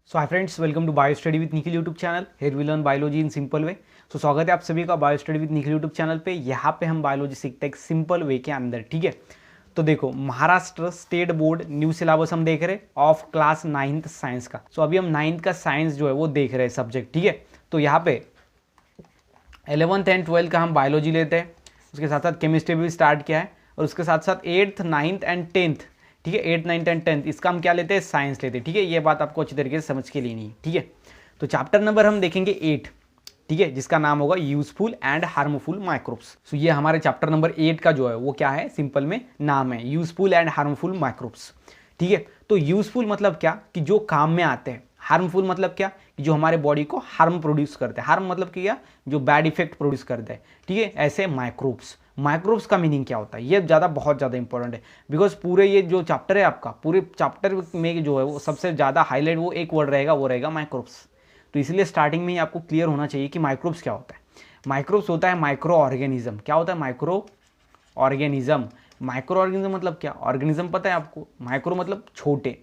So hi friends, welcome to bio study with Nikhil YouTube channel. Here we learn biology in simple way. So स्वागत है आप सभी का bio study with Nikhil YouTube channel पे। यहाँ पे हम बायोलॉजी सीखते हैं सिंपल वे के अंदर, ठीक है। तो देखो, Maharashtra state board new syllabus हम देख रहे हैं ऑफ क्लास 9th साइंस का। सो अभी हम 9th का साइंस जो है वो देख रहे हैं सब्जेक्ट, ठीक है। तो यहाँ पे 11th एंड 12th का हम बायोलॉजी लेते हैं, उसके साथ साथ केमिस्ट्री भी स्टार्ट किया है, और उसके साथ साथ 8th 9th एंड 10th, ठीक है, 8th 9th एंड 10th इसका हम क्या लेते हैं, साइंस लेते हैं, ठीक है। ये बात आपको अच्छी तरीके से समझ के लेनी है, ठीक है। तो चैप्टर नंबर हम देखेंगे 8, ठीक है, जिसका नाम होगा यूजफुल एंड हार्मफुल माइक्रोब्स। सो ये हमारे चैप्टर नंबर 8 का जो है वो क्या है, सिंपल में नाम है यूजफुल एंड हार्मफुल माइक्रोब्स, ठीक है। तो यूजफुल मतलब क्या कि जो काम में आते हैं, हार्मफुल मतलब क्या कि जो हमारे बॉडी को हार्म प्रोड्यूस करते हैं, हार्म मतलब क्या, जो बैड इफेक्ट प्रोड्यूस करते हैं, ठीक है। ऐसे माइक्रोब्स, माइक्रोब्स का मीनिंग क्या होता है, ये बहुत ज़्यादा इंपॉर्टेंट है, बिकॉज पूरे ये जो चैप्टर है आपका, पूरे चैप्टर में जो है वो सबसे ज़्यादा हाईलाइट वो एक वर्ड रहेगा, वो रहेगा माइक्रोब्स। तो इसलिए स्टार्टिंग में ही आपको क्लियर होना चाहिए कि माइक्रोब्स क्या होता है। माइक्रोब्स होता है माइक्रो ऑर्गेनिज्म। क्या होता है माइक्रो ऑर्गेनिज्म? माइक्रो ऑर्गेनिज्म मतलब क्या, ऑर्गेनिज्म पता है आपको, माइक्रो मतलब छोटे,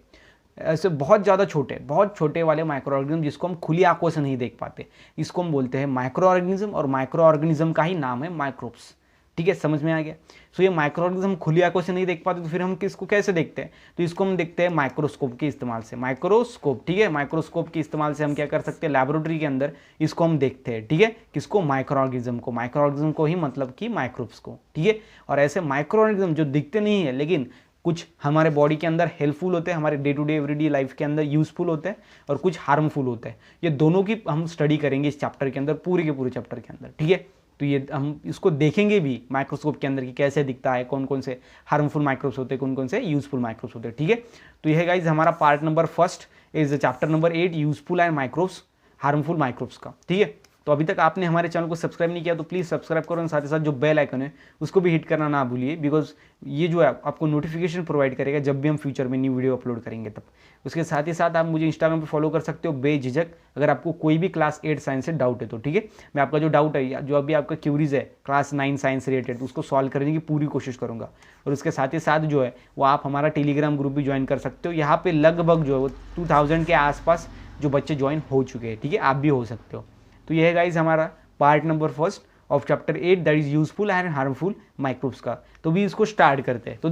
ऐसे बहुत ज़्यादा छोटे, बहुत छोटे वाले माइक्रो ऑर्गेनिज्म जिसको हम खुली आंखों से नहीं देख पाते, इसको हम बोलते हैं माइक्रो ऑर्गेनिज्म, और माइक्रो ऑर्गेनिज्म का ही नाम है माइक्रोब्स, ठीक है। समझ में आ गया। सो ये माइक्रो ऑर्गेनिज्म खुली आंखों से नहीं देख पाते, तो फिर हम किसको कैसे देखते हैं, तो इसको हम देखते हैं माइक्रोस्कोप के इस्तेमाल से, माइक्रोस्कोप, ठीक है। माइक्रोस्कोप के इस्तेमाल से हम क्या कर सकते हैं, लैबोरेटरी के अंदर इसको हम देखते हैं, ठीक है। किसको, माइक्रो ऑर्गेनिज्म को, माइक्रो ऑर्गेनिज्म को ही मतलब कि माइक्रोब्स को, ठीक है। और ऐसे माइक्रो ऑर्गेनिज्म जो दिखते नहीं है लेकिन कुछ हमारे बॉडी के अंदर हेल्पफुल होते हैं, हमारे day to day everyday life के अंदर यूजफुल होते हैं, और कुछ हार्मफुल होते हैं। ये दोनों की हम स्टडी करेंगे इस चैप्टर के अंदर, पूरे के पूरे चैप्टर के अंदर, ठीक है। तो ये हम इसको देखेंगे भी माइक्रोस्कोप के अंदर कि कैसे दिखता है, कौन कौन से हार्मफुल माइक्रोब्स होते हैं, कौन कौन से यूजफुल माइक्रोब्स होते हैं, ठीक है। तो यह गाइज हमारा part number first is chapter number 8 useful and microbes, harmful microbes का, ठीक है। तो अभी तक आपने हमारे चैनल को सब्सक्राइब नहीं किया तो प्लीज़ सब्सक्राइब करो, और साथ ही साथ जो बेल आइकन है उसको भी हिट करना ना भूलिए, बिकॉज ये जो है आपको नोटिफिकेशन प्रोवाइड करेगा जब भी हम फ्यूचर में न्यू वीडियो अपलोड करेंगे तब। उसके साथ ही साथ आप मुझे इंस्टाग्राम पे फॉलो कर सकते हो बेझिझक, अगर आपको कोई भी क्लास 8 साइंस से डाउट है तो, ठीक है। मैं आपका जो डाउट है, जो अभी आपका क्यूरीज है क्लास 9 साइंस रिलेटेड, उसको सॉल्व करने की पूरी कोशिश करूँगा। और उसके साथ ही साथ जो है वो आप हमारा टेलीग्राम ग्रुप भी ज्वाइन कर सकते हो। यहाँ पे लगभग जो है वो 2000 के आसपास जो बच्चे ज्वाइन हो चुके हैं, ठीक है, आप भी हो सकते हो। तो यह है गाइज हमारा part number first of chapter 8 that is useful and harmful microbes का। तो भी इसको स्टार्ट करते हैं। तो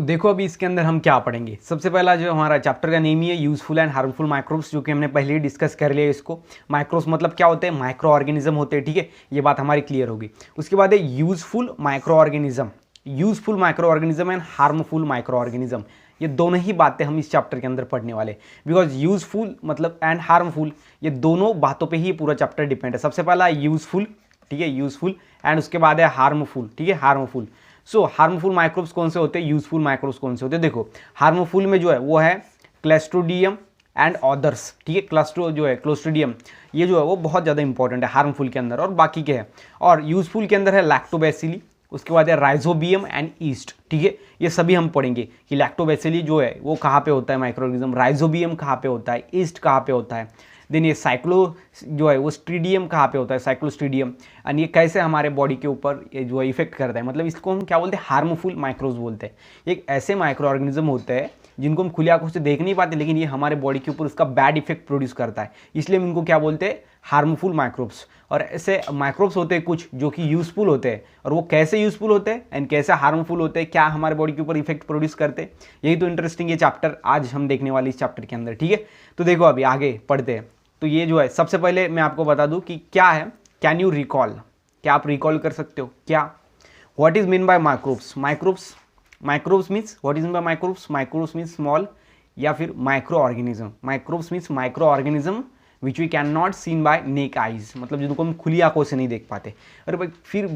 देखो अभी इसके अंदर हम क्या पढ़ेंगे। सबसे पहला जो हमारा चैप्टर का नेम ही है यूजफुल एंड हार्मफुल माइक्रोब्स, जो कि हमने पहले ही डिस्कस कर लिया इसको। माइक्रोब्स मतलब क्या होते हैं, माइक्रो ऑर्गेनिज्म होते हैं, ठीक है, ये बात हमारी क्लियर होगी। उसके बाद है useful micro organism, useful micro organism and harmful micro organism, ये दोनों ही बातें हम इस चैप्टर के अंदर पढ़ने वाले, बिकॉज यूजफुल मतलब एंड हार्मफुल, ये दोनों बातों पे ही पूरा चैप्टर डिपेंड है। सबसे पहला यूजफुल, ठीक है, यूजफुल, एंड उसके बाद है हार्मफुल, ठीक है, हार्मफुल। सो हार्मफुल माइक्रोब्स कौन से होते हैं, यूजफुल माइक्रोब्स कौन से होते हैं। देखो, हार्मफुल में जो है वो है क्लेस्ट्रोडियम एंड अदर्स, ठीक है। क्लस्ट्रो जो है क्लोस्ट्रीडियम, ये जो है वो बहुत ज़्यादा इंपॉर्टेंट है हार्मफुल के अंदर, और बाकी के हैं। और यूजफुल के अंदर है लैक्टोबैसिली, उसके बाद है राइजोबियम एंड ईस्ट, ठीक है। ये सभी हम पढ़ेंगे कि लैक्टोबैसिली जो है वो कहाँ पे होता है माइक्रोऑर्गेनिज्म, राइजोबियम कहाँ पे होता है, ईस्ट कहाँ पे होता है, देन ये साइक्लो जो है वो स्ट्रीडियम कहाँ पे होता है, साइक्लोस्ट्रीडियम, एंड ये कैसे हमारे बॉडी के ऊपर ये जो है इफेक्ट करता है, मतलब इसको हम क्या बोलते हैं, हार्मफुल माइक्रोब्स बोलते हैं। एक ऐसे माइक्रो ऑर्गेनिज्म होते हैं जिनको हम खुली आंखों से देख नहीं पाते, लेकिन ये हमारे बॉडी के ऊपर उसका बैड इफेक्ट प्रोड्यूस करता है, इसलिए हम इनको क्या बोलते हैं, हार्मफुल माइक्रोब्स। और ऐसे माइक्रोब्स होते हैं कुछ जो कि यूजफुल होते हैं, और वो कैसे यूजफुल होते हैं एंड कैसे हार्मफुल होते हैं, क्या हमारे बॉडी के ऊपर इफेक्ट प्रोड्यूस करते हैं, यही तो इंटरेस्टिंग ये चैप्टर आज हम देखने वाले इस चैप्टर के अंदर, ठीक है। तो देखो अभी आगे पढ़ते हैं। तो ये जो है सबसे पहले मैं आपको बता दूं कि क्या है, कैन यू रिकॉल, क्या आप रिकॉल कर सकते हो क्या, what is mean by microbes, microbes means what is mean by microbes means small, या फिर micro organism, microbes means micro organism which we can not seen by naked eyes, मतलब जिनको हम खुली आंखों से नहीं देख पाते। अरे भाई फिर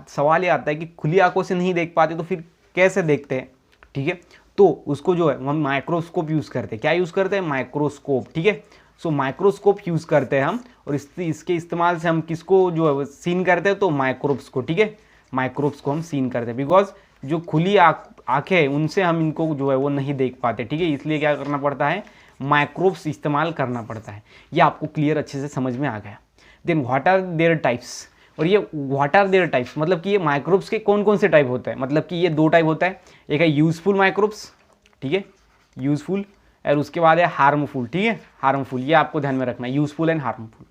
सवाल ये आता है कि खुली आंखों से नहीं देख पाते तो फिर कैसे देखते हैं, ठीक है। तो उसको जो है हम माइक्रोस्कोप यूज़ करते हैं, क्या यूज़ करते हैं, माइक्रोस्कोप, ठीक है। सो माइक्रोस्कोप यूज़ करते हैं हम, और इसके इस्तेमाल से हम किसको जो है सीन करते हैं, तो माइक्रोब्स को, ठीक है, माइक्रोब्स को हम सीन करते हैं, बिकॉज जो खुली आंखें हैं उनसे हम इनको जो है वो नहीं देख पाते, ठीक है, इसलिए क्या करना पड़ता है, माइक्रोब्स इस्तेमाल करना पड़ता है। ये आपको क्लियर अच्छे से समझ में आ गया। Then what are their types, और ये व्हाट आर देयर टाइप्स मतलब कि ये माइक्रोब्स के कौन कौन से टाइप होते हैं, मतलब कि ये दो टाइप होता है, एक है यूजफुल माइक्रोब्स, ठीक है, यूजफुल, और उसके बाद है हार्मफुल, ठीक है, हार्मफुल, ये आपको ध्यान में रखना है, useful and harmful.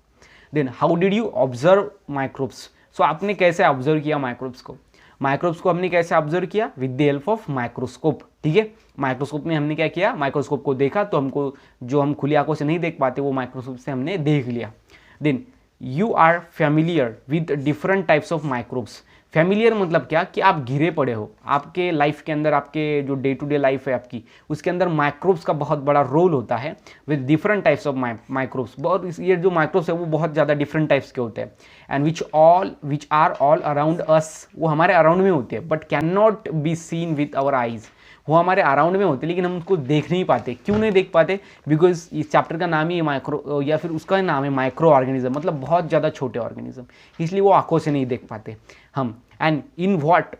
Then how did you observe microbes, so आपने कैसे ऑब्जर्व किया माइक्रोब्स को, माइक्रोब्स को हमने कैसे ऑब्जर्व किया, with the help of microscope, ठीक है, माइक्रोस्कोप में हमने क्या किया, माइक्रोस्कोप को देखा तो हमको जो हम खुली आंखों से नहीं देख पाते वो माइक्रोस्कोप से हमने देख लिया। Then you are familiar with different types of microbes, familiar मतलब क्या कि आप घिरे पड़े हो, आपके लाइफ के अंदर, आपके जो डे टू डे लाइफ है आपकी, उसके अंदर माइक्रोब्स का बहुत बड़ा रोल होता है, with different types of microbes, बहुत ये जो माइक्रोब्स है वो बहुत ज़्यादा डिफरेंट टाइप्स के होते हैं, and which are all around us, वो हमारे अराउंड में होते हैं, but can not be seen with our eyes, वो हमारे अराउंड में होते हैं लेकिन हम उसको देख नहीं पाते, क्यों नहीं देख पाते, बिकॉज इस चैप्टर का नाम ही माइक्रो या फिर उसका नाम है माइक्रो ऑर्गेनिज्म, मतलब बहुत ज़्यादा छोटे ऑर्गेनिज्म, इसलिए वो आंखों से नहीं देख पाते हम। And in what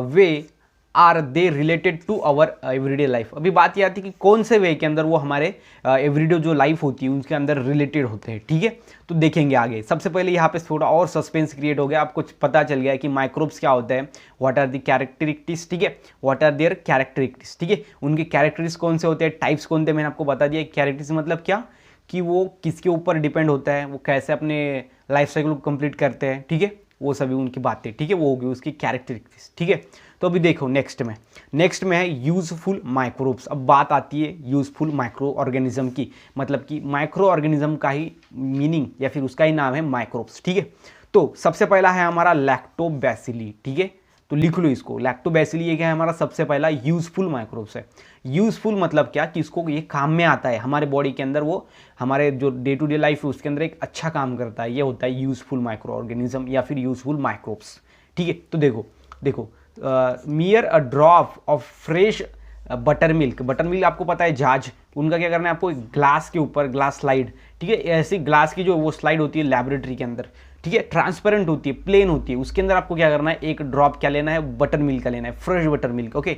way are they related to our everyday life, अभी बात ये आती है कि कौन से वे के अंदर वो हमारे एवरीडे जो लाइफ होती है उसके अंदर रिलेटेड होते हैं, ठीक है, तो देखेंगे आगे। सबसे पहले यहाँ पे थोड़ा और सस्पेंस क्रिएट हो गया, आपको पता चल गया कि माइक्रोब्स क्या होता है, व्हाट आर द कैरेक्टरिस्टिक्स, ठीक है, व्हाट आर देयर कैरेक्टरिस्टिक्स, ठीक है, उनके कैरेक्टरिस्टिक्स कौन से होते हैं, टाइप्स कौन थे, मैंने आपको बता दिया। कैरेक्टरिस्टिक्स मतलब क्या कि वो किसके ऊपर डिपेंड होता है, वो कैसे अपने लाइफ साइकिल को कंप्लीट करते हैं, ठीक है, वो सभी उनकी बातें, ठीक है, वो होगी उसकी कैरेक्टरिस्टिक्स, ठीक है। तो अभी देखो नेक्स्ट में है यूजफुल माइक्रोब्स। अब बात आती है यूजफुल माइक्रो ऑर्गेनिज्म की, मतलब कि माइक्रो ऑर्गेनिज्म का ही मीनिंग या फिर उसका ही नाम है माइक्रोब्स, ठीक है। तो सबसे पहला है हमारा लैक्टोबैसिली, ठीक है, तो लिख लो इसको, लैक्टोबैसिली ये क्या है, हमारा सबसे पहला यूजफुल माइक्रोब्स है। यूजफुल मतलब क्या कि इसको ये काम में आता है हमारे बॉडी के अंदर, वो हमारे जो डे टू डे लाइफ है उसके अंदर एक अच्छा काम करता है, ये होता है यूजफुल माइक्रो ऑर्गेनिज्म या फिर यूजफुल माइक्रोब्स, ठीक है। तो देखो मियर a drop of fresh butter milk आपको पता है जाज, उनका क्या करना है आपको, ग्लास के ऊपर ग्लास स्लाइड, ठीक है, ऐसी ग्लास की जो वो स्लाइड होती है लेबोरेटरी के अंदर, ठीक है, ट्रांसपेरेंट होती है, प्लेन होती है, उसके अंदर आपको क्या करना है, एक ड्रॉप क्या लेना है, बटर मिल्क का लेना है, fresh butter milk, okay,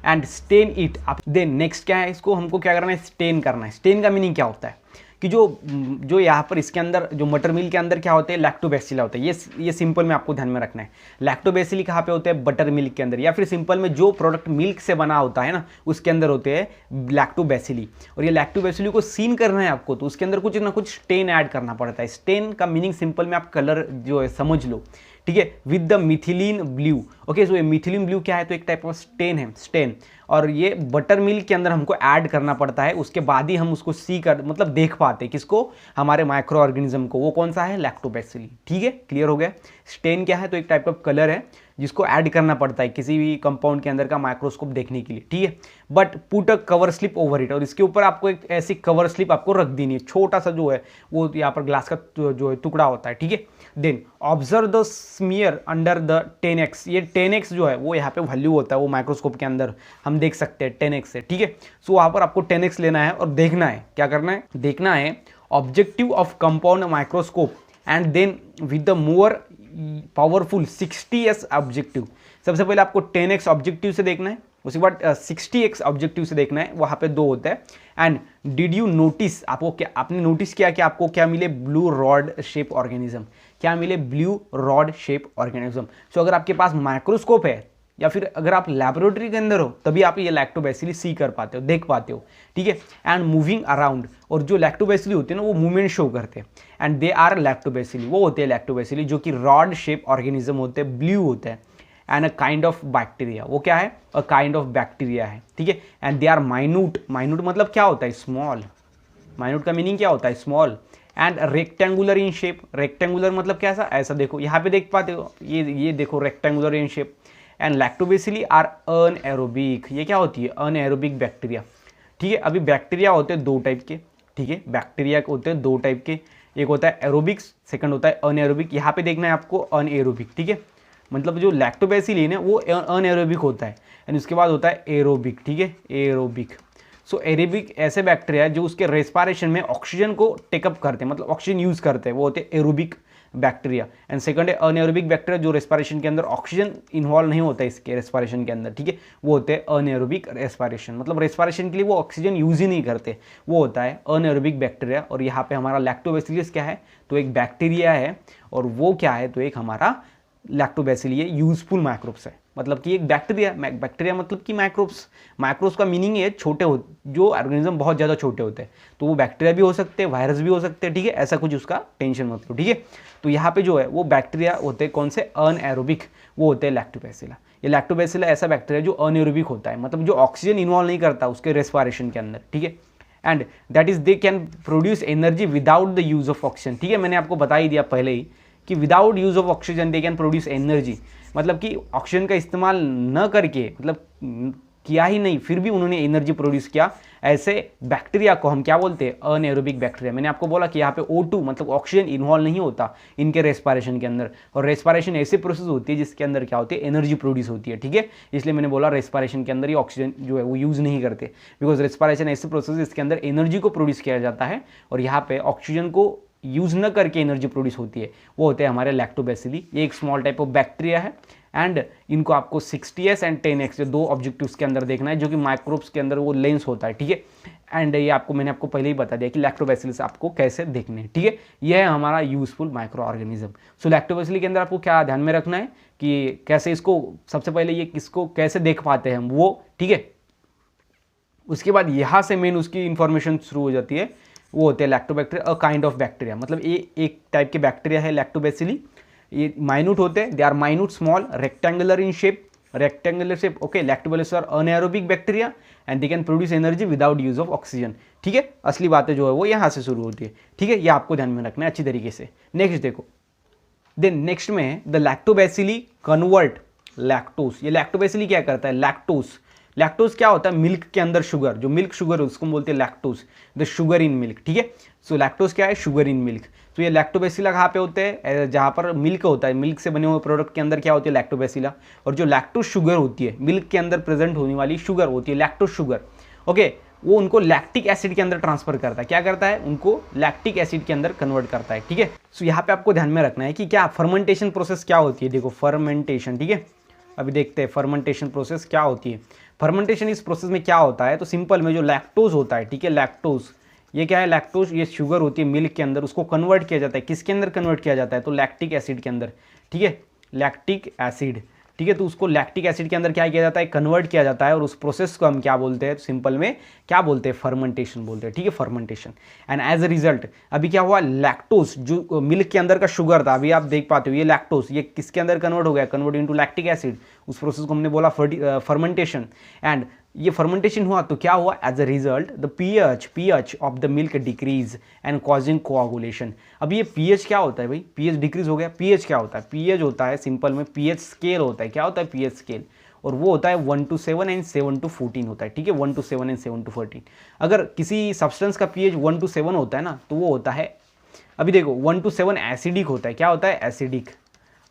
and stain it. Then next क्या है, इसको हमको क्या करना है, स्टेन करना है। स्टेन का मीनिंग क्या होता है कि जो यहाँ पर इसके अंदर जो मटर मिल्क के अंदर क्या होते हैं, लैक्टोबैसिला होता है, ये सिंपल में आपको ध्यान में रखना है। लैक्टोबैसिली कहाँ पे होते हैं, बटर मिल्क के अंदर, या फिर सिंपल में जो प्रोडक्ट मिल्क से बना होता है ना उसके अंदर होते हैं लैक्टोबैसिली। और ये लैक्टोबैसिली को सीन करना है आपको, तो उसके अंदर कुछ ना कुछ स्टेन ऐड करना पड़ता है। स्टेन का मीनिंग सिंपल में आप कलर जो है समझ लो, ठीक है, with the methylene blue, okay. So ये मिथिलीन ब्लू क्या है, तो एक टाइप ऑफ स्टेन है, स्टेन, और ये बटर मिल्क के अंदर हमको ऐड करना पड़ता है, उसके बाद ही हम उसको सी कर मतलब देख पाते हैं किसको, हमारे माइक्रो ऑर्गेनिज्म को, वो कौन सा है, लैक्टोबैसिली, ठीक है, क्लियर हो गया। स्टेन क्या है, तो एक टाइप ऑफ कलर है जिसको ऐड करना पड़ता है किसी भी कंपाउंड के अंदर का माइक्रोस्कोप देखने के लिए, ठीक है, but put a cover slip over it, और इसके ऊपर आपको एक ऐसी कवर स्लिप आपको रख देनी है, छोटा सा जो है वो यहाँ पर ग्लास का जो है टुकड़ा होता है, ठीक है। Then observe the smear under the 10x, ये 10x जो है वो यहाँ पे वैल्यू होता है, वो माइक्रोस्कोप के अंदर हम देख सकते हैं 10x से, ठीक है। सो वहाँ पर आपको 10x लेना है और देखना है, क्या करना है, देखना है objective of compound microscope, and then with the more powerful 60x objective. सबसे पहले आपको 10x ऑब्जेक्टिव से देखना है, उसके बाद 60x ऑब्जेक्टिव से देखना है, वहाँ पे दो होता है। एंड डिड यू नोटिस, आपने नोटिस किया कि आपको क्या मिले, ब्लू रॉड शेप ऑर्गेनिज्म, क्या मिले, ब्लू रॉड शेप ऑर्गेनिज्म। सो अगर आपके पास माइक्रोस्कोप है या फिर अगर आप लैबोरेटरी के अंदर हो तभी आप ये लैक्टोबैसिली सी कर पाते हो, देख पाते हो, ठीक है। एंड मूविंग अराउंड, और जो लैक्टोबैसिली होते हैं ना वो मूवमेंट शो करते हैं, एंड दे आर लैक्टोबैसिली, वो होते हैं लैक्टोबैसिली जो कि रॉड शेप ऑर्गेनिज्म होते हैं, ब्लू होते हैं, and a kind of bacteria, वो क्या है, अ काइंड ऑफ बैक्टीरिया है, ठीक है। And they are minute, minute मतलब क्या होता है, स्मॉल, माइन्यूट का मीनिंग क्या होता है, small, and rectangular in shape, rectangular मतलब कैसा, ऐसा देखो यहाँ पे देख पाते हो, ये देखो rectangular in shape. And lactobacilli are anaerobic, ये क्या होती है, अनएरोबिक बैक्टीरिया, ठीक है। अभी बैक्टीरिया होते हैं दो टाइप के, ठीक है, बैक्टीरिया होते हैं दो टाइप के, एक होता है एरोबिक, सेकंड होता है अनएरोबिक। यहाँ पे देखना है आपको अनएरोबिक, ठीक है, मतलब जो लैक्टोबैसिली है वो अनएरोबिक होता है, एंड उसके बाद होता है एरोबिक, ठीक है, एरोबिक। सो एरोबिक ऐसे बैक्टीरिया है जो उसके रेस्पिरेशन में ऑक्सीजन को टेकअप करते हैं, मतलब ऑक्सीजन यूज करते हैं, वो होते हैं एरोबिक बैक्टीरिया। एंड सेकंड है अनएरोबिक बैक्टीरिया जो रेस्पिरेशन के अंदर ऑक्सीजन इन्वॉल्व नहीं होता है इसके रेस्पिरेशन के अंदर, ठीक है, वो होते हैं अनएरोबिक रेस्पिरेशन, मतलब रेस्पिरेशन के लिए वो ऑक्सीजन यूज ही नहीं करते, वो होता है अनएरोबिक बैक्टीरिया। और यहाँ पे हमारा लैक्टोबैसिलस क्या है, तो एक बैक्टीरिया है, और वो क्या है, तो एक हमारा लैक्टोबैसिली यूजफुल माइक्रोब्स है, मतलब कि एक बैक्टीरिया, बैक्टीरिया मतलब कि माइक्रोब्स, माइक्रोब्स का मीनिंग है छोटे हो, जो ऑर्गेनिज्म बहुत ज़्यादा छोटे होते हैं, तो वो बैक्टीरिया भी हो सकते हैं, वायरस भी हो सकते हैं, ठीक है, ऐसा कुछ उसका टेंशन मत लो, ठीक है। तो यहाँ पे जो है वो बैक्टीरिया होते हैं कौन से, अनएरोबिक, वो होते हैं लैक्टोबैसिला। ये लैक्टोबैसिला ऐसा बैक्टीरिया जो अनएरोबिक होता है, मतलब जो ऑक्सीजन इन्वॉल्व नहीं करता उसके रेस्पिरेशन के अंदर, ठीक है, and that is they can produce energy without the use of oxygen, ठीक है। मैंने आपको बता ही दिया पहले ही कि without use of oxygen they can produce energy, मतलब कि ऑक्सीजन का इस्तेमाल न करके, मतलब किया ही नहीं, फिर भी उन्होंने एनर्जी प्रोड्यूस किया। ऐसे बैक्टीरिया को हम क्या बोलते हैं, अनएरोबिक बैक्टीरिया। मैंने आपको बोला कि यहाँ पे O2 मतलब ऑक्सीजन इन्वॉल्व नहीं होता इनके रेस्पिरेशन के अंदर, और रेस्पिरेशन ऐसी प्रोसेस होती है जिसके अंदर क्या होती है, एनर्जी प्रोड्यूस होती है, ठीक है। इसलिए मैंने बोला रेस्पिरेशन के अंदर ही ऑक्सीजन जो है वो यूज नहीं करते, बिकॉज रेस्पिरेशन ऐसी प्रोसेस जिसके अंदर एनर्जी को प्रोड्यूस किया जाता है, और यहाँ पे ऑक्सीजन को यूज न करके एनर्जी प्रोड्यूस होती है, वो होते हैं हमारे लैक्टोबैसिली। ये एक स्मॉल टाइप ऑफ बैक्टीरिया है, एंड इनको आपको 60s एंड 10x जो दो ऑब्जेक्टिव्स के अंदर देखना है, जो कि माइक्रोब्स के अंदर वो लेंस होता है, ठीक है। एंड ये आपको मैंने आपको पहले ही बता दिया कि लैक्टोबैसिलस आपको कैसे देखने हैं, ठीक है। ये है हमारा यूजफुल माइक्रो ऑर्गेनिज्म। सो लैक्टोबैसिली के अंदर आपको क्या ध्यान में रखना है कि कैसे इसको, सबसे पहले ये किसको कैसे देख पाते हैं हम, वो, ठीक है। उसके बाद यहाँ से मेन उसकी इंफॉर्मेशन शुरू हो जाती है, वो होते हैं लैक्टोबैक्टीरिया, अ काइंड ऑफ बैक्टीरिया, मतलब ये एक टाइप के बैक्टीरिया है लैक्टोबैसिली। ये माइन्यूट होते हैं, they are minute, small, rectangular in shape, okay. Lactobacillus are anaerobic bacteria and they can produce energy without use of oxygen, ठीक है। असली बातें जो है वो यहाँ से शुरू होती है, ठीक है। ये आपको ध्यान में रखना है अच्छी तरीके से। नेक्स्ट देखो, देन नेक्स्ट में द लैक्टोबैसिली कन्वर्ट लैक्टोस। ये लैक्टोबैसिली क्या करता है, लैक्टोस क्या होता है, मिल्क के अंदर शुगर, जो मिल्क शुगर है उसको बोलते हैं lactose, the sugar in milk, ठीक है। सो लैक्टोस क्या है, शुगर इन मिल्क। तो ये लैक्टोबैसिला कहाँ पे होते हैं, जहाँ पर मिल्क होता है, मिल्क से बने हुए प्रोडक्ट के अंदर क्या होती है, लैक्टोबैसिला। और जो लैक्टोस शुगर होती है, मिल्क के अंदर प्रेजेंट होने वाली शुगर होती है लैक्टोस शुगर, ओके, वो उनको लैक्टिक एसिड के अंदर ट्रांसफर करता है, क्या करता है, उनको लैक्टिक एसिड के अंदर कन्वर्ट करता है, ठीक है। सो यहाँ पे आपको ध्यान में रखना है कि क्या फर्मेंटेशन प्रोसेस क्या होती है, देखो फर्मेंटेशन, ठीक है। अभी देखते हैं फर्मेंटेशन प्रोसेस क्या होती है। फर्मेंटेशन इस प्रोसेस में क्या होता है, तो सिंपल में जो लैक्टोज होता है, ठीक है, लैक्टोज, ये क्या है, लैक्टोज, ये शुगर होती है मिल्क के अंदर, उसको कन्वर्ट किया जाता है, किसके अंदर कन्वर्ट किया जाता है, तो लैक्टिक एसिड के अंदर, ठीक है, लैक्टिक एसिड, ठीक है। तो उसको लैक्टिक एसिड के अंदर क्या किया जाता है, कन्वर्ट किया जाता है, और उस प्रोसेस को हम क्या बोलते हैं, सिंपल में क्या बोलते हैं, फर्मेंटेशन बोलते हैं, ठीक है, fermentation. And as a result अभी क्या हुआ, लैक्टोज जो मिल्क के अंदर का शुगर था, अभी आप देख पाते हो ये लैक्टोज, ये किसके अंदर कन्वर्ट हो गया, कन्वर्ट इनटू लैक्टिक एसिड, उस प्रोसेस को हमने बोला फर्मेंटेशन। एंड ये फर्मेंटेशन हुआ तो क्या हुआ, as a result the pH of the milk decrease and causing coagulation. अब ये पीएच क्या होता है भाई, पीएच डिक्रीज हो गया। पीएच क्या होता है, पीएच होता है सिंपल में पीएच स्केल होता है, क्या होता है, पीएच स्केल, और वो होता है 1 to 7 एंड 7 to 14 होता है, ठीक है, 1 to 7 एंड 7 to 14। अगर किसी सब्सटेंस का पीएच 1 to 7 होता है ना, तो वो होता है, अभी देखो 1 to 7 एसिडिक होता है, क्या होता है, एसिडिक।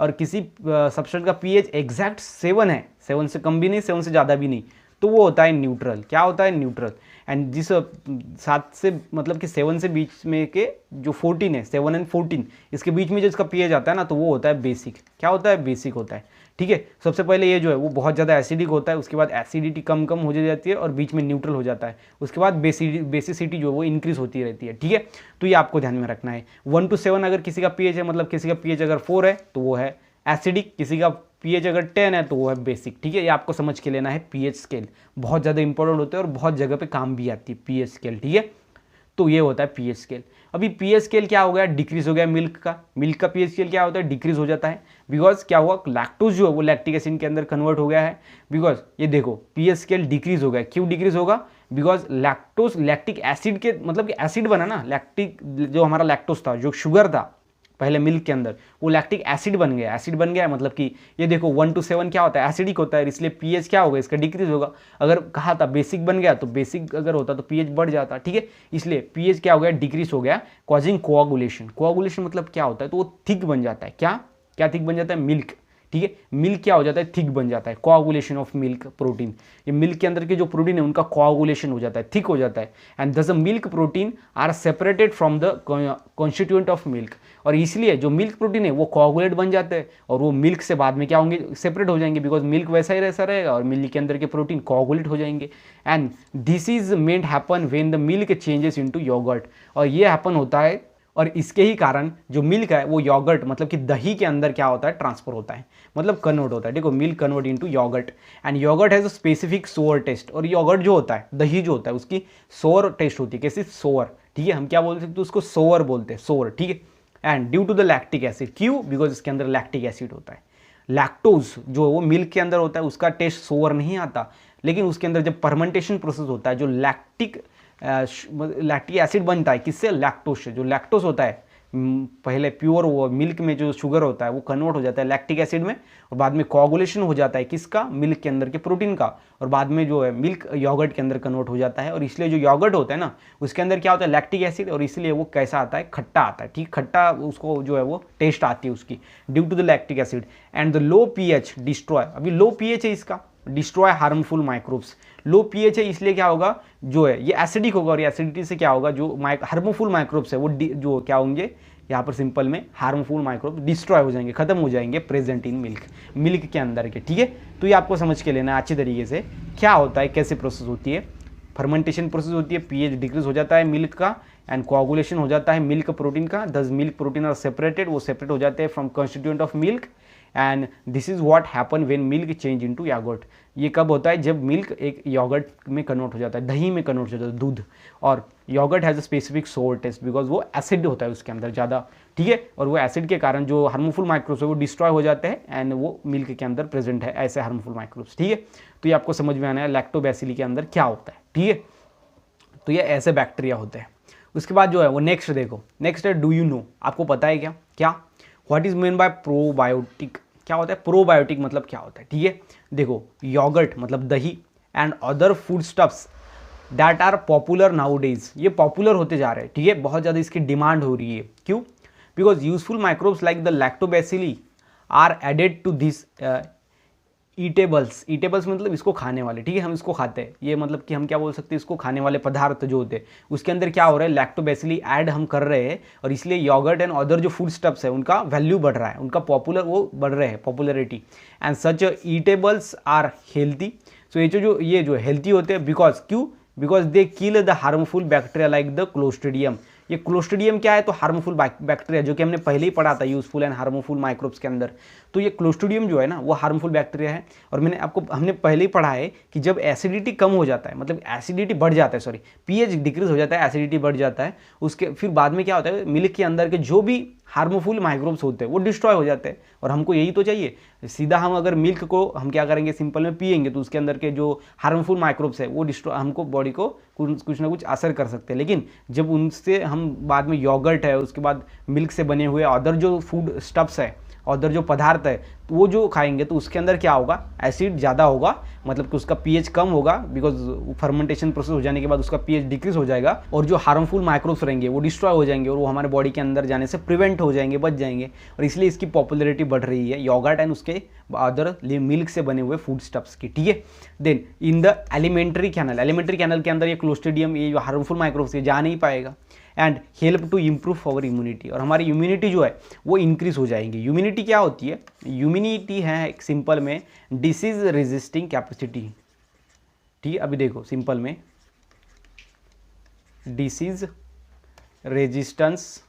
और किसी सब्सटेंस का पीएच एग्जैक्ट 7 है, 7 से कम भी नहीं, 7 से ज़्यादा भी नहीं, तो वो होता है न्यूट्रल, क्या होता है, न्यूट्रल। एंड जिस 7 से मतलब कि 7 से बीच में के जो 14 है, 7 एंड 14, इसके बीच में जो इसका पीएच आता है ना, तो वो होता है बेसिक, क्या होता है, बेसिक होता है, ठीक है। सबसे पहले ये जो है वो बहुत ज़्यादा एसिडिक होता है, उसके बाद एसिडिटी कम कम हो जाती है और बीच में न्यूट्रल हो जाता है, उसके बाद बेसिसिटी जो है वो इंक्रीज होती रहती है, ठीक है। तो ये आपको ध्यान में रखना है। 1 to 7 अगर किसी का पीएच है, मतलब किसी का पीएच अगर 4 है तो वो है एसिडिक, किसी का पीएच अगर 10 है तो वो है बेसिक, ठीक है। ये आपको समझ के लेना है। पीएच स्केल बहुत ज़्यादा इंपॉर्टेंट होते हैं और बहुत जगह पे काम भी आती है पीएच स्केल, ठीक है। तो ये होता है पीएच स्केल। अभी पीएच स्केल क्या हो गया, डिक्रीज हो गया मिल्क का पीएच स्केल क्या होता है, डिक्रीज हो जाता है, बिकॉज क्या हुआ, लैक्टोज जो है वो लैक्टिक एसिड के अंदर कन्वर्ट हो गया है। बिकॉज ये देखो पीएच स्केल डिक्रीज हो गया, क्यों डिक्रीज होगा, बिकॉज लैक्टोज लैक्टिक एसिड के मतलब कि एसिड बना ना, लैक्टिक जो हमारा लैक्टोज था, जो शुगर था पहले मिल्क के अंदर, वो लैक्टिक एसिड बन गया, एसिड बन गया मतलब कि ये देखो 1 to 7 क्या होता है, एसिडिक होता है, इसलिए पीएच क्या होगा, इसका डिक्रीज होगा। अगर कहा था बेसिक बन गया तो बेसिक अगर होता तो पीएच बढ़ जाता, ठीक है। इसलिए पीएच क्या हो गया, डिक्रीज हो गया, कॉजिंग कोआगुलेशन। कोआगुलेशन मतलब क्या होता है, तो वो थिक बन जाता है, क्या थिक बन जाता है, मिल्क, ठीक है। मिल्क क्या हो जाता है, थिक बन जाता है, कोआगुलेशन ऑफ मिल्क प्रोटीन, ये मिल्क के अंदर के जो प्रोटीन है उनका कोआगुलेशन हो जाता है, थिक हो जाता है। And thus milk protein are separated from the constituent of milk, और इसलिए जो मिल्क प्रोटीन है वो कोआगुलेट बन जाते हैं और वो मिल्क से बाद में क्या होंगे, सेपरेट हो जाएंगे, बिकॉज मिल्क वैसा ही वैसा रहेगा और मिल्क के अंदर के प्रोटीन कोआगुलेट हो जाएंगे। And this is meant happen when the milk changes into yoghurt, और ये हैपन होता है और इसके ही कारण जो मिल्क है वो योगर्ट मतलब कि दही के अंदर क्या होता है, ट्रांसफर होता है, मतलब कन्वर्ट होता है। देखो milk convert into yoghurt and yoghurt has a specific sour taste. और योगर्ट जो होता है, दही जो होता है, उसकी सोअर टेस्ट होती है। कैसे? सोअर, ठीक है, हम क्या बोल सकते हैं उसको, सोअर बोलते हैं, सोअर, ठीक है। And due to the lactic acid, क्यों? बिकॉज इसके अंदर लैक्टिक एसिड होता है। लैक्टोज जो वो मिल्क के अंदर होता है उसका टेस्ट सोअर नहीं आता, लेकिन उसके अंदर जब फर्मेंटेशन प्रोसेस होता है, जो लैक्टिक एसिड बनता है, किससे? लैक्टोज से। जो लैक्टोज होता है पहले प्योर वो मिल्क में जो शुगर होता है वो कन्वर्ट हो जाता है लैक्टिक एसिड में, और बाद में कोआगुलेशन हो जाता है किसका? मिल्क के अंदर के प्रोटीन का, और बाद में जो है मिल्क योगर्ट के अंदर कन्वर्ट हो जाता है। और इसलिए जो योगर्ट होता है ना, उसके अंदर क्या होता है? लैक्टिक एसिड, और इसलिए वो कैसा आता है? खट्टा आता है, ठीक, खट्टा उसको जो है वो टेस्ट आती है उसकी, due to the lactic acid. And the low pH destroy, अभी लो पीएच है इसका, destroy harmful microbes. Low pH है इसलिए क्या होगा, जो है ये एसिडिक होगा, और एसिडिटी से क्या होगा, जो हार्मफुल माइक्रोब्स है वो जो क्या होंगे, यहाँ पर सिंपल में हार्मफुल माइक्रोब डिस्ट्रॉय हो जाएंगे, खत्म हो जाएंगे प्रेजेंट इन मिल्क के अंदर के, ठीक है। तो ये आपको समझ के लेना है अच्छी तरीके से क्या होता है, कैसे प्रोसेस होती है। फर्मेंटेशन प्रोसेस होती है, पीएच डिक्रीज हो जाता है मिल्क का, एंड कोआगुलेशन हो जाता है मिल्क प्रोटीन का। Thus milk protein are separated, वो सेपरेट हो जाते हैं from constituent of milk, and this is what happen when milk change into yoghurt. ये कब होता है? जब मिल्क एक योगर्ट में कन्वर्ट हो जाता है, दही में कन्वर्ट हो जाता है, दूध। और yoghurt has a specific sour taste because वो एसिड होता है उसके अंदर ज़्यादा, ठीक है। और वो एसिड के कारण जो हार्मफुल माइक्रोब्स है वो डिस्ट्रॉय हो जाते हैं, एंड वो मिल्क के अंदर प्रेजेंट है ऐसे हार्मफुल माइक्रोब्स, ठीक है। तो ये आपको समझ में आना है लैक्टोबैसिली के अंदर क्या होता है, ठीक है। तो ये ऐसे बैक्टीरिया होते हैं। उसके बाद जो है वो नेक्स्ट देखो, नेक्स्ट है डू यू नो, आपको पता है क्या क्या what is mean bye probiotic? क्या होता है प्रोबायोटिक, मतलब क्या होता है, ठीक है। देखो योगर्ट मतलब दही and other food stuffs that are popular nowadays, ये पॉपुलर होते जा रहे हैं, ठीक है, बहुत ज़्यादा इसकी डिमांड हो रही है। क्यों? Because useful microbes like the lactobacilli are added to this eatables. Eatables मतलब इसको खाने वाले, ठीक है, हम इसको खाते हैं, ये मतलब कि हम क्या बोल सकते हैं, इसको खाने वाले पदार्थ जो होते हैं उसके अंदर क्या हो रहा है, लैक्टोबैसिली ऐड हम कर रहे हैं, और इसलिए योगर्ट एंड अदर जो फूड स्टफ्स है उनका वैल्यू बढ़ रहा है, उनका पॉपुलर वो बढ़ रहे हैं, popularity. And such eatables are healthy, so ये जो हेल्थी होते हैं, बिकॉज क्यों? Because they kill the harmful bacteria like the clostridium. ये क्लोस्ट्रीडियम क्या है? तो हार्मफुल बैक्टीरिया, जो कि हमने पहले ही पढ़ा था यूजफुल एंड हार्मफुल माइक्रोब्स के अंदर। तो ये क्लोस्ट्रीडियम जो है ना वो हार्मफुल बैक्टीरिया है, और हमने पहले ही पढ़ा है कि जब एसिडिटी कम हो जाता है, मतलब एसिडिटी बढ़ जाता है, सॉरी पीएच डिक्रीज हो जाता है, एसिडिटी बढ़ जाता है, उसके फिर बाद में क्या होता है, मिल्क के अंदर के जो भी हार्मफुल माइक्रोब्स होते हैं वो डिस्ट्रॉय हो जाते हैं, और हमको यही तो चाहिए। सीधा हम अगर मिल्क को हम क्या करेंगे, सिंपल में पिएंगे, तो उसके अंदर के जो हार्मफुल माइक्रोब्स है वो डिस्ट्रॉय, हमको बॉडी को कुछ ना कुछ असर कर सकते हैं। लेकिन जब उनसे हम बाद में योगर्ट है, उसके बाद मिल्क से बने हुए अदर जो फूड स्टफ्स है, अदर जो पदार्थ है, तो वो जो खाएंगे तो उसके अंदर क्या होगा, एसिड ज़्यादा होगा, मतलब कि उसका पीएच कम होगा, बिकॉज फर्मेंटेशन प्रोसेस हो जाने के बाद उसका पीएच डिक्रीज हो जाएगा, और जो हार्मफुल माइक्रोब्स रहेंगे वो डिस्ट्रॉय हो जाएंगे, और वो हमारे बॉडी के अंदर जाने से प्रिवेंट हो जाएंगे, बच जाएंगे, और इसलिए इसकी पॉपुलरिटी बढ़ रही है योगर्ट एंड उसके अदर मिल्क से बने हुए फूड स्टफ्स की, ठीक है। Then in the alimentary canal के अंदर ये क्लोस्ट्रीडियम, ये जो हार्मफुल माइक्रोब्स, ये जा नहीं पाएगा, and help to improve our immunity, और हमारी इम्यूनिटी जो है वो इंक्रीज हो जाएंगी। इम्यूनिटी क्या होती है? इम्यूनिटी है एक सिंपल में डिसीज रेजिस्टिंग कैपेसिटी, ठीक है। अभी देखो सिंपल में डिसीज रेजिस्टेंस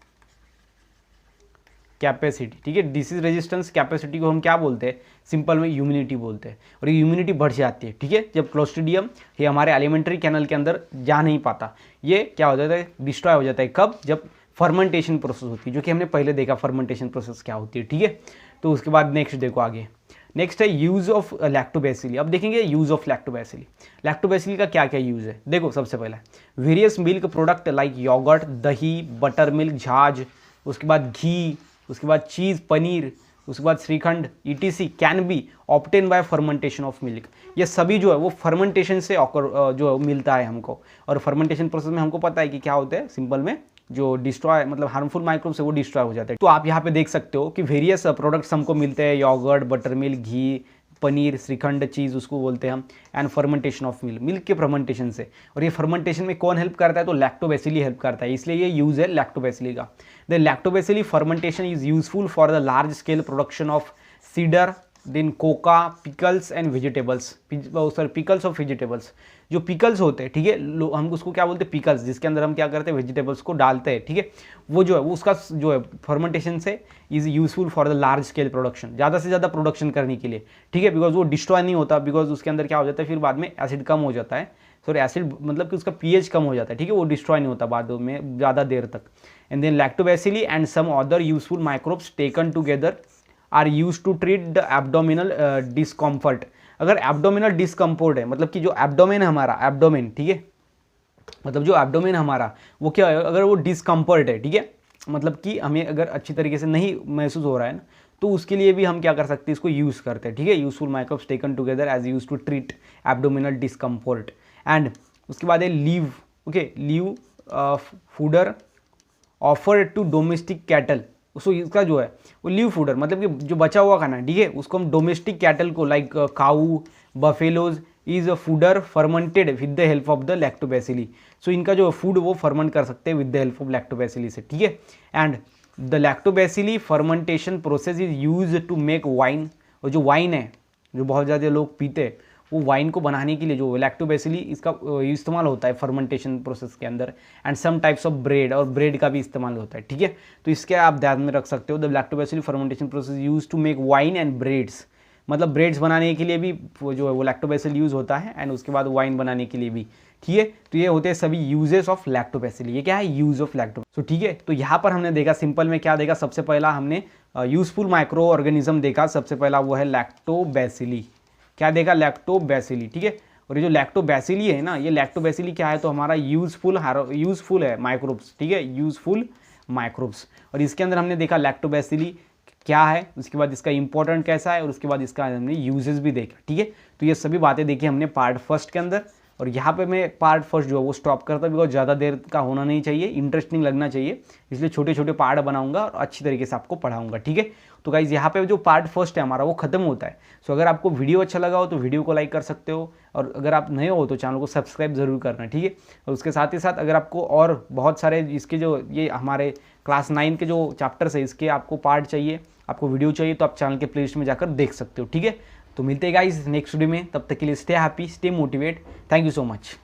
कैपेसिटी, ठीक है। डिसीज रेजिस्टेंस कैपेसिटी को हम क्या बोलते हैं? सिंपल में इम्यूनिटी बोलते हैं, और ये इम्यूनिटी बढ़ जाती है, ठीक है, जब क्लोस्ट्रीडियम ये हमारे एलिमेंट्री कैनल के अंदर जा नहीं पाता, ये क्या हो जाता है, डिस्ट्रॉय हो जाता है। कब? जब फर्मेंटेशन प्रोसेस होती है, जो कि हमने पहले देखा फर्मेंटेशन प्रोसेस क्या होती है, ठीक है। तो उसके बाद नेक्स्ट देखो आगे, नेक्स्ट है यूज़ ऑफ लैक्टोबैसिली। अब देखेंगे यूज़ ऑफ लैक्टोबैसिली। लैक्टोबैसिली का क्या क्या यूज़ है? देखो सबसे पहला various milk product like yoghurt, dahi, butter milk, chhachh, उसके बाद घी, उसके बाद चीज़, पनीर, उसके बाद shrikhand ETC can be obtain bye fermentation of milk. ये सभी जो है वो फर्मेंटेशन से जो मिलता है हमको, और फर्मेंटेशन प्रोसेस में हमको पता है कि क्या होता है, सिंपल में जो डिस्ट्रॉय मतलब हार्मफुल माइक्रोब्स है वो डिस्ट्रॉय हो जाते हैं। तो आप यहाँ पे देख सकते हो कि वेरियस प्रोडक्ट्स हमको मिलते हैं, योगर्ट, बटर मिल्क, घी, पनीर, श्रीखंड, चीज़ उसको बोलते हैं हम, एंड फर्मेंटेशन ऑफ मिल्क के फर्मेंटेशन से। और ये फर्मेंटेशन में कौन हेल्प करता है? तो लैक्टोबैसिली हेल्प करता है, इसलिए ये यूज़ है लैक्टोबैसिली का। The lactobacilli fermentation is useful for the large scale production of cider then cocoa, pickles and vegetables, sorry pickles of vegetables. जो पिकल्स होते हैं, ठीक है, हम उसको क्या बोलते हैं, पिकल्स, जिसके अंदर हम क्या करते हैं, वेजिटेबल्स को डालते हैं, ठीक है, वो जो है वो उसका जो है फर्मेंटेशन से is useful for the large scale production, ज़्यादा से ज़्यादा प्रोडक्शन करने के लिए, ठीक है, बिकॉज वो डिस्ट्रॉय नहीं होता, बिकॉज उसके अंदर क्या हो जाता है फिर बाद में एसिड कम हो जाता है, सॉरी एसिड मतलब कि उसका पीएच कम हो जाता है, ठीक है, वो डिस्ट्रॉय नहीं होता बाद में ज़्यादा देर तक। And then lactobacilli and some other useful microbes taken together are use to treat the abdominal discomfort. अगर एब्डोमिनल डिस्कम्फर्ट है, मतलब कि जो एब्डोमेन हमारा, एब्डोमेन, ठीक है, मतलब जो एब्डोमेन हमारा वो क्या है, अगर वो डिस्कम्फर्ट है, ठीक है, मतलब कि हमें अगर अच्छी तरीके से नहीं महसूस हो रहा है ना, तो उसके लिए भी हम क्या कर सकते हैं, इसको यूज़ करते हैं, ठीक है, useful microbes taken together as use to treat abdominal discomfort. And उसके बाद है leave, okay, leave fodder offer to domestic cattle. उसको इसका जो है वो लीव फूडर, मतलब कि जो बचा हुआ खाना, ठीक है, उसको हम डोमेस्टिक कैटल को like cow, buffaloes is a fodder fermented with the help of the lactobacilli. So इनका जो फूड वो फर्मेंट कर सकते हैं with the help of lactobacilli से, ठीक है। And the lactobacilli fermentation process is use to make wine. और जो वाइन है, जो बहुत ज़्यादा लोग पीते हैं, वो वाइन को बनाने के लिए जो लैक्टोबैसिली इसका इस्तेमाल होता है फर्मेंटेशन प्रोसेस के अंदर। And some types of bread, और ब्रेड का भी इस्तेमाल होता है, ठीक है। तो इसके आप ध्यान में रख सकते हो, the lactobacilli fermentation process use to make wine and breads, मतलब ब्रेड्स बनाने के लिए भी वो जो है वो लैक्टोबैसिल यूज़ होता है, एंड उसके बाद वाइन बनाने के लिए भी, ठीक है। तो ये होते हैं सभी यूजेस ऑफ लैक्टोबैसिल। ये क्या है, यूज ऑफ लैक्टोबैसिल। तो ठीक है, तो यहाँ पर हमने देखा सिंपल में क्या देखा, सबसे पहला हमने यूजफुल माइक्रो ऑर्गेनिज्म देखा, सबसे पहला वो है लैक्टोबैसिली। क्या देखा, लैक्टोबैसिली, ठीक है। और ये जो लैक्टोबैसिली है ना, ये लैक्टोबैसिली क्या है, तो हमारा यूजफुल है माइक्रोब्स, ठीक है, यूजफुल माइक्रोब्स। और इसके अंदर हमने देखा लैक्टोबैसिली क्या है, उसके बाद इसका इंपॉर्टेंट कैसा है, और उसके बाद इसका हमने यूजेस भी देखा, ठीक है। तो ये सभी बातें देखी हमने पार्ट फर्स्ट के अंदर। और यहाँ पे मैं पार्ट फर्स्ट जो है वो स्टॉप करता, बिकॉज ज़्यादा देर का होना नहीं चाहिए, इंटरेस्टिंग लगना चाहिए, इसलिए छोटे छोटे पार्ट बनाऊंगा और अच्छी तरीके से आपको पढ़ाऊंगा, ठीक है। तो गाइज यहाँ पे जो पार्ट फर्स्ट है हमारा वो खत्म होता है। सो अगर आपको वीडियो अच्छा लगा हो तो वीडियो को लाइक कर सकते हो, और अगर आप नए हो तो चैनल को सब्सक्राइब जरूर करना, ठीक है। और उसके साथ ही साथ अगर आपको और बहुत सारे इसके जो ये हमारे क्लास 9 के जो चैप्टर्स है इसके आपको पार्ट चाहिए, आपको वीडियो चाहिए, तो आप चैनल के प्लेलिस्ट में जाकर देख सकते हो, ठीक है। तो मिलते हैं गाइस नेक्स्ट वीडियो में, तब तक के लिए stay happy, stay motivate, thank you so much.